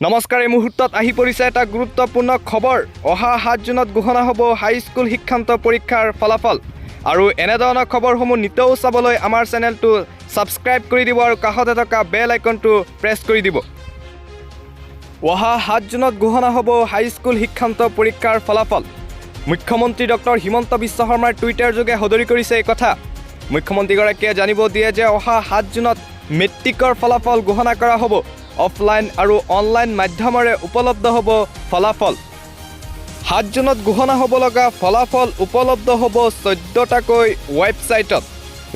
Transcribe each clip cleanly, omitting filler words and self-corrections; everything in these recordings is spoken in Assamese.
নমস্কাৰ এই মুহূৰ্তত আহি পৰিছে এটা গুৰুত্বপূৰ্ণ খবৰ অহা 7 জুনত ঘোষণা হ'ব হাইস্কুল শিক্ষান্ত পৰীক্ষাৰ ফলাফল আৰু এনেধৰণৰ খবৰসমূহ নিতৌ চাবলৈ আমাৰ চেনেলটো সাবস্ক্ৰাইব কৰি দিব আৰু কাষতে থকা বেল আইকনটো প্ৰেছ কৰি দিব অহা 7 জুনত ঘোষণা হ'ব হাইস্কুল শিক্ষান্ত পৰীক্ষাৰ ফলাফল মুখ্যমন্ত্ৰী ডক্টৰ হিমন্ত বিশ্ব শৰ্মাৰ টুইটাৰ যোগে সদৰি কৰিছে এই কথা মুখ্যমন্ত্ৰীগৰাকীয়ে জানিব দিয়ে যে অহা 7 জুনত মেট্ৰিকৰ ফলাফল ঘোষণা কৰা হ'ব অফলাইন আৰু অনলাইন মাধ্যমেৰে উপলব্ধ হ'ব ফলাফল 7 জুনত ঘোষণা হ'ব লগা ফলাফল উপলব্ধ হ'ব 14টাকৈ ৱেবছাইটত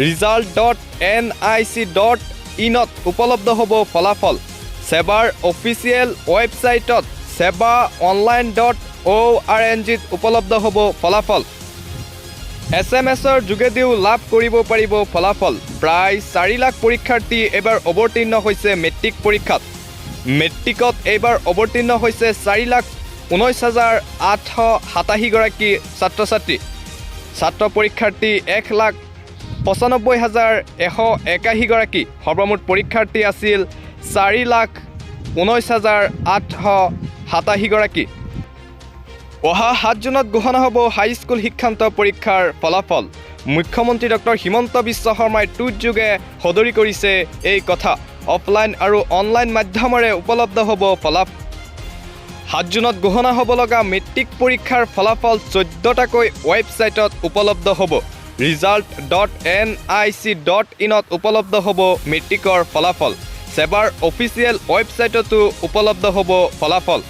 result.nic.in ত উপলব্ধ হ'ব ফলাফল সেবাৰ অফিচিয়েল ৱেবছাইটত sebaonline.org ত উপলব্ধ হ'ব ফলাফল SMS-ৰ যোগেদিও লাভ কৰিব পাৰিব ফলাফল প্ৰায় 4 লাখ পৰীক্ষাৰ্থী এবাৰ অৱতীৰ্ণ হৈছে মেট্ৰিক পৰীক্ষাত মেট্ৰিকত এবাৰ অৱতীৰ্ণ হৈছে 4,19,887 গৰাকী ছাত্ৰ-ছাত্ৰী ছাত্ৰ পৰীক্ষাৰ্থী 1,95,181 গৰাকী সৰ্বমুঠ পৰীক্ষাৰ্থী আছিল 4,19,887 গৰাকী অহা 7 জুনত ঘোষণা হ'ব হাইস্কুল শিক্ষান্ত পৰীক্ষাৰ ফলাফল মুখ্যমন্ত্ৰী ডক্টৰ হিমন্ত বিশ্ব শৰ্মাই টুইট যোগে সদৰি কৰিছে এই কথা অফলাইন আৰু অনলাইন মাধ্যমেৰে উপলব্ধ হ'ব ফলাফল 7 জুনত ঘোষণা হ'ব লগা মেট্ৰিক পৰীক্ষাৰ ফলাফল 14টাকৈ ৱেবছাইটত উপলব্ধ হ'ব result.nic.in ত উপলব্ধ হ'ব মেট্ৰিকৰ ফলাফল সেবাৰ অফিচিয়েল ৱেবছাইটতো উপলব্ধ হ'ব ফলাফল